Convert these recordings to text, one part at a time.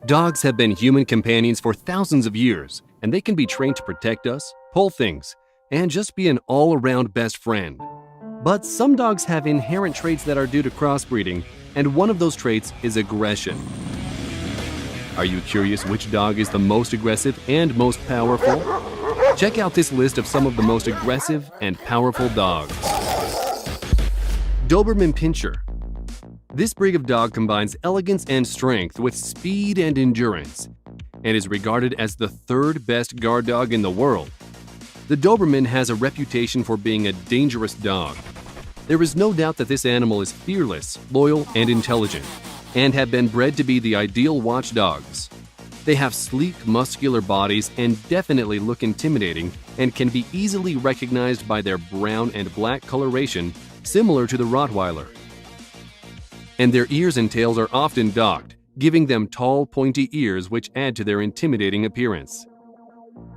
Dogs have been human companions for thousands of years, and they can be trained to protect us, pull things, and just be an all-around best friend. But some dogs have inherent traits that are due to crossbreeding, and one of those traits is aggression. Are you curious which dog is the most aggressive and most powerful? Check out this list of some of the most aggressive and powerful dogs. Doberman Pinscher. This breed of dog combines elegance and strength with speed and endurance, and is regarded as the third best guard dog in the world. The Doberman has a reputation for being a dangerous dog. There is no doubt that this animal is fearless, loyal, and intelligent, and have been bred to be the ideal watchdogs. They have sleek, muscular bodies and definitely look intimidating and can be easily recognized by their brown and black coloration, similar to the Rottweiler. And their ears and tails are often docked, giving them tall, pointy ears which add to their intimidating appearance.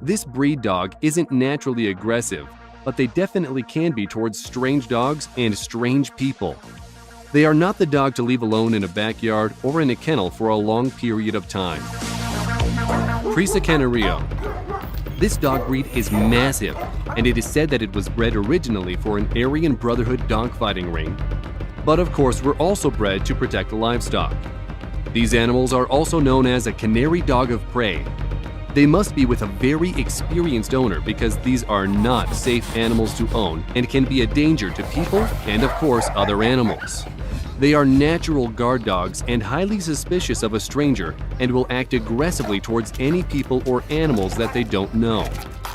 This breed dog isn't naturally aggressive, but they definitely can be towards strange dogs and strange people. They are not the dog to leave alone in a backyard or in a kennel for a long period of time. Presa Canario. This dog breed is massive, and it is said that it was bred originally for an Aryan Brotherhood dogfighting ring, but of course were also bred to protect the livestock. These animals are also known as a canary dog of prey. They must be with a very experienced owner because these are not safe animals to own and can be a danger to people and of course other animals. They are natural guard dogs and highly suspicious of a stranger and will act aggressively towards any people or animals that they don't know.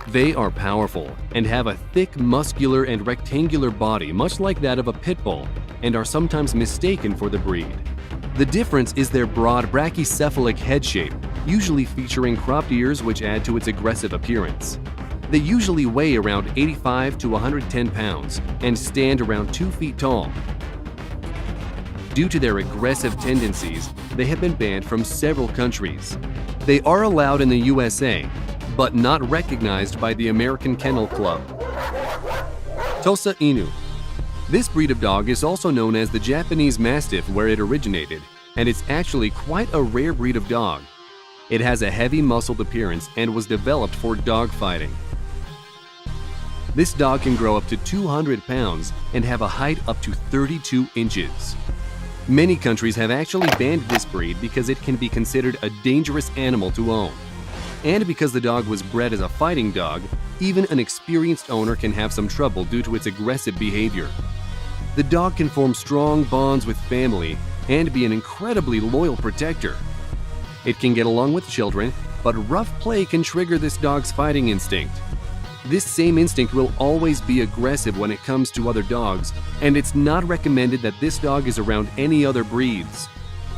They are powerful and have a thick, muscular, and rectangular body much like that of a pit bull, and are sometimes mistaken for the breed. The difference is their broad brachycephalic head shape, usually featuring cropped ears which add to its aggressive appearance. They usually weigh around 85 to 110 pounds and stand around 2 feet tall. Due to their aggressive tendencies, they have been banned from several countries. They are allowed in the USA, but not recognized by the American Kennel Club. Tosa Inu. This breed of dog is also known as the Japanese Mastiff where it originated, and it's actually quite a rare breed of dog. It has a heavy muscled appearance and was developed for dog fighting. This dog can grow up to 200 pounds and have a height up to 32 inches. Many countries have actually banned this breed because it can be considered a dangerous animal to own. And because the dog was bred as a fighting dog, even an experienced owner can have some trouble due to its aggressive behavior. The dog can form strong bonds with family and be an incredibly loyal protector. It can get along with children, but rough play can trigger this dog's fighting instinct. This same instinct will always be aggressive when it comes to other dogs, and it's not recommended that this dog is around any other breeds.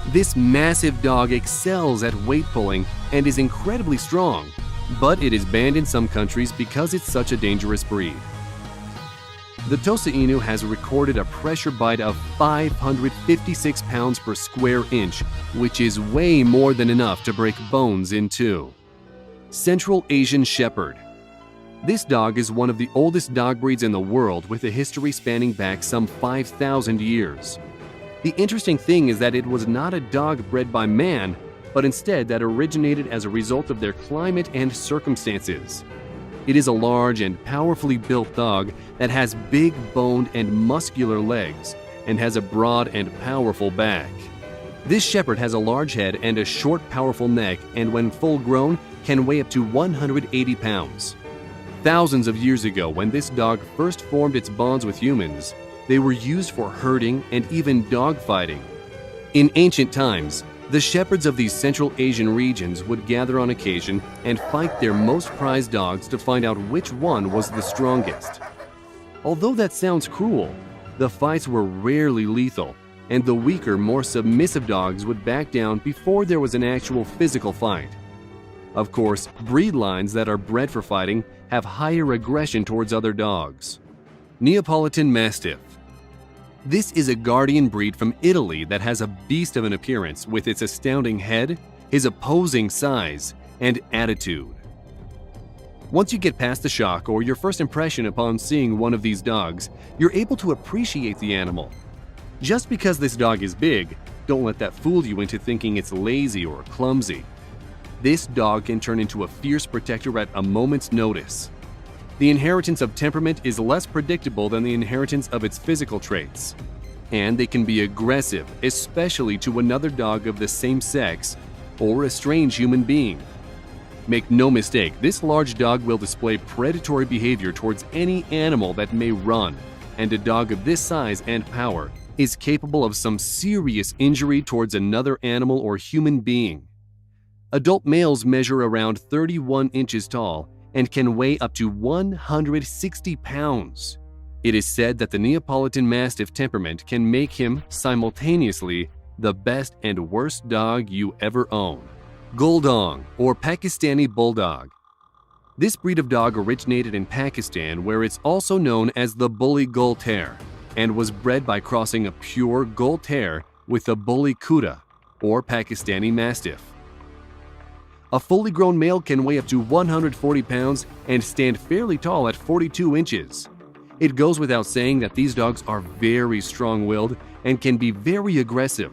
This massive dog excels at weight pulling and is incredibly strong, but it is banned in some countries because it's such a dangerous breed. The Tosa Inu has recorded a pressure bite of 556 pounds per square inch, which is way more than enough to break bones in two. Central Asian Shepherd. This dog is one of the oldest dog breeds in the world with a history spanning back some 5,000 years. The interesting thing is that it was not a dog bred by man, but instead that originated as a result of their climate and circumstances. It is a large and powerfully built dog that has big boned and muscular legs and has a broad and powerful back. This shepherd has a large head and a short, powerful neck, and when full grown can weigh up to 180 pounds. Thousands of years ago, when this dog first formed its bonds with humans, they were used for herding and even dog fighting. In ancient times, the shepherds of these Central Asian regions would gather on occasion and fight their most prized dogs to find out which one was the strongest. Although that sounds cruel, the fights were rarely lethal, and the weaker, more submissive dogs would back down before there was an actual physical fight. Of course, breed lines that are bred for fighting have higher aggression towards other dogs. Neapolitan Mastiff. This is a guardian breed from Italy that has a beast of an appearance with its astounding head, his opposing size, and attitude. Once you get past the shock or your first impression upon seeing one of these dogs, you're able to appreciate the animal. Just because this dog is big Don't let that fool you into thinking it's lazy or clumsy. This dog can turn into a fierce protector at a moment's notice. The inheritance of temperament is less predictable than the inheritance of its physical traits. And they can be aggressive, especially to another dog of the same sex or a strange human being. Make no mistake, this large dog will display predatory behavior towards any animal that may run, and a dog of this size and power is capable of some serious injury towards another animal or human being. Adult males measure around 31 inches tall and can weigh up to 160 pounds. It is said that the Neapolitan Mastiff temperament can make him, simultaneously, the best and worst dog you ever own. Guldong, or Pakistani Bulldog. This breed of dog originated in Pakistan, where it's also known as the Bully Gull Terrier, and was bred by crossing a pure Gull Terrier with a Bully Kuta, or Pakistani Mastiff. A fully grown male can weigh up to 140 pounds and stand fairly tall at 42 inches. It goes without saying that these dogs are very strong-willed and can be very aggressive.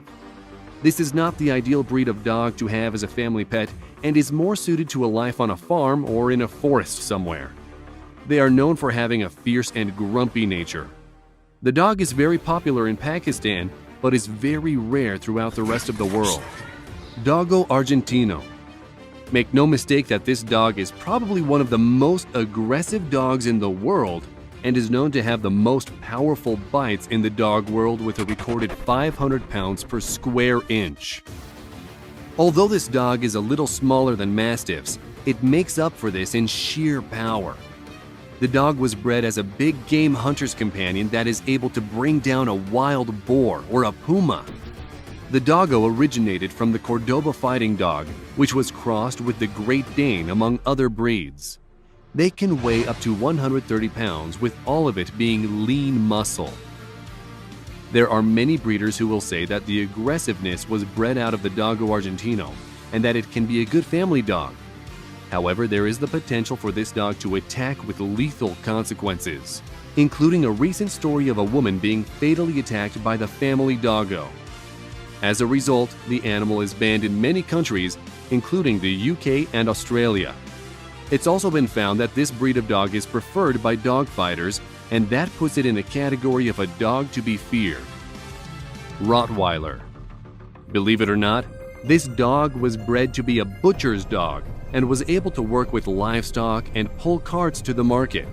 This is not the ideal breed of dog to have as a family pet and is more suited to a life on a farm or in a forest somewhere. They are known for having a fierce and grumpy nature. The dog is very popular in Pakistan, but is very rare throughout the rest of the world. Doggo Argentino. Make no mistake that this dog is probably one of the most aggressive dogs in the world and is known to have the most powerful bites in the dog world with a recorded 500 pounds per square inch. Although this dog is a little smaller than Mastiffs, it makes up for this in sheer power. The dog was bred as a big game hunter's companion that is able to bring down a wild boar or a puma. The doggo originated from the Cordoba fighting dog, which was crossed with the Great Dane among other breeds. They can weigh up to 130 pounds, with all of it being lean muscle. There are many breeders who will say that the aggressiveness was bred out of the Doggo Argentino and that it can be a good family dog. However, there is the potential for this dog to attack with lethal consequences, including a recent story of a woman being fatally attacked by the family doggo. As a result, the animal is banned in many countries, including the UK and Australia. It's also been found that this breed of dog is preferred by dog fighters, and that puts it in the category of a dog to be feared. Rottweiler. Believe it or not, this dog was bred to be a butcher's dog and was able to work with livestock and pull carts to the market.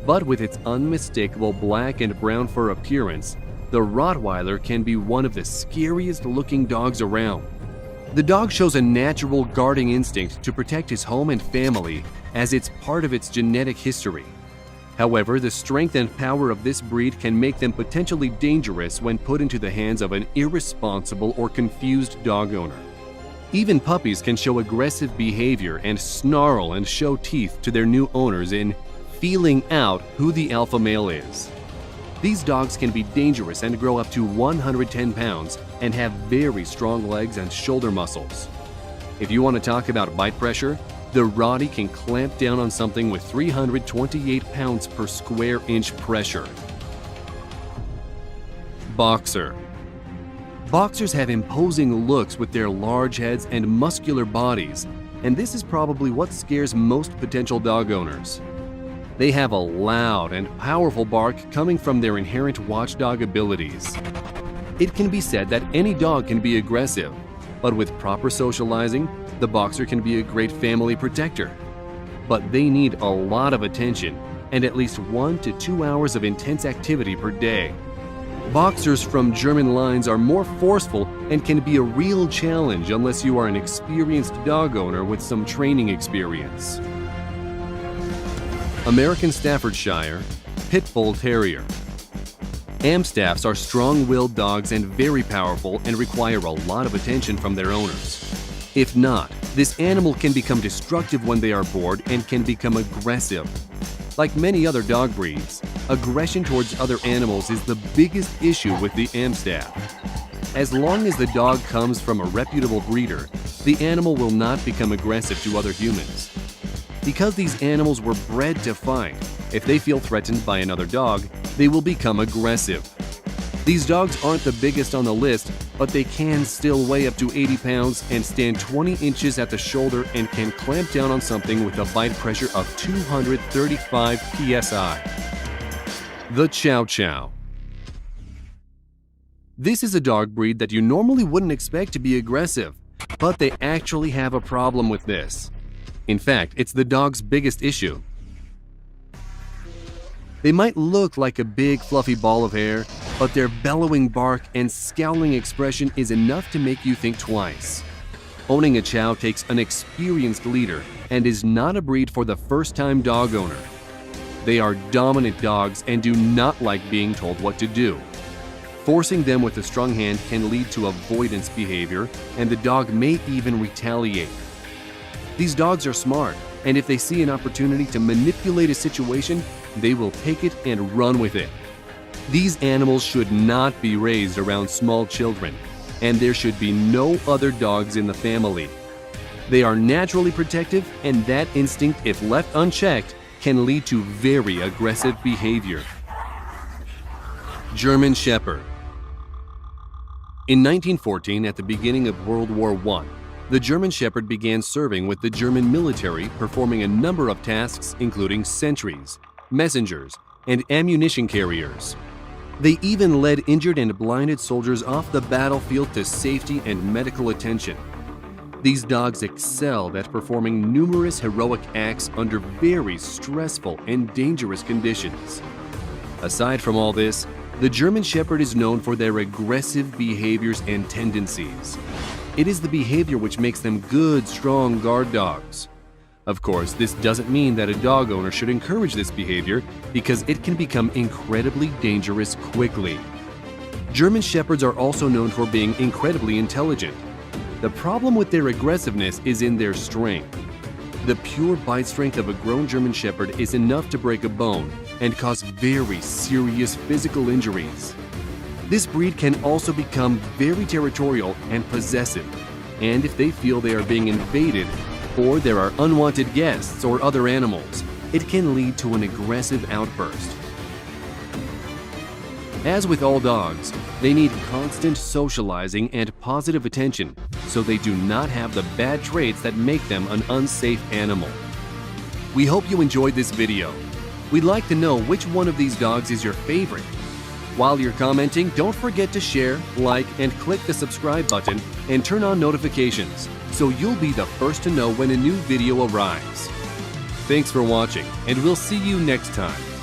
But with its unmistakable black and brown fur appearance, the Rottweiler can be one of the scariest looking dogs around. The dog shows a natural guarding instinct to protect his home and family, as it's part of its genetic history. However, the strength and power of this breed can make them potentially dangerous when put into the hands of an irresponsible or confused dog owner. Even puppies can show aggressive behavior and snarl and show teeth to their new owners in feeling out who the alpha male is. These dogs can be dangerous and grow up to 110 pounds and have very strong legs and shoulder muscles. If you want to talk about bite pressure, the Rottie can clamp down on something with 328 pounds per square inch pressure. Boxer. Boxers have imposing looks with their large heads and muscular bodies, and this is probably what scares most potential dog owners. They have a loud and powerful bark coming from their inherent watchdog abilities. It can be said that any dog can be aggressive, but with proper socializing, the boxer can be a great family protector. But they need a lot of attention and at least 1 to 2 hours of intense activity per day. Boxers from German lines are more forceful and can be a real challenge unless you are an experienced dog owner with some training experience. American Staffordshire Pit Bull Terrier. Amstaffs are strong-willed dogs and very powerful and require a lot of attention from their owners. If not, this animal can become destructive when they are bored and can become aggressive. Like many other dog breeds, aggression towards other animals is the biggest issue with the Amstaff. As long as the dog comes from a reputable breeder, the animal will not become aggressive to other humans. Because these animals were bred to fight, if they feel threatened by another dog, they will become aggressive. These dogs aren't the biggest on the list, but they can still weigh up to 80 pounds and stand 20 inches at the shoulder and can clamp down on something with a bite pressure of 235 psi. The Chow Chow. This is a dog breed that you normally wouldn't expect to be aggressive, but they actually have a problem with this. In fact, it's the dog's biggest issue. They might look like a big fluffy ball of hair, but their bellowing bark and scowling expression is enough to make you think twice. Owning a Chow takes an experienced leader and is not a breed for the first-time dog owner. They are dominant dogs and do not like being told what to do. Forcing them with a strong hand can lead to avoidance behavior, and the dog may even retaliate. These dogs are smart, and if they see an opportunity to manipulate a situation, they will take it and run with it. These animals should not be raised around small children, and there should be no other dogs in the family. They are naturally protective, and that instinct, if left unchecked, can lead to very aggressive behavior. German Shepherd. In 1914, at the beginning of World War I, the German Shepherd began serving with the German military, performing a number of tasks including sentries, messengers, and ammunition carriers. They even led injured and blinded soldiers off the battlefield to safety and medical attention. These dogs excelled at performing numerous heroic acts under very stressful and dangerous conditions. Aside from all this, the German Shepherd is known for their aggressive behaviors and tendencies. It is the behavior which makes them good, strong guard dogs. Of course, this doesn't mean that a dog owner should encourage this behavior because it can become incredibly dangerous quickly. German Shepherds are also known for being incredibly intelligent. The problem with their aggressiveness is in their strength. The pure bite strength of a grown German Shepherd is enough to break a bone and cause very serious physical injuries. This breed can also become very territorial and possessive, and if they feel they are being invaded or there are unwanted guests or other animals, it can lead to an aggressive outburst. As with all dogs, they need constant socializing and positive attention so they do not have the bad traits that make them an unsafe animal. We hope you enjoyed this video. We'd like to know which one of these dogs is your favorite. While you're commenting, don't forget to share, like, and click the subscribe button and turn on notifications so you'll be the first to know when a new video arrives. Thanks for watching, and we'll see you next time.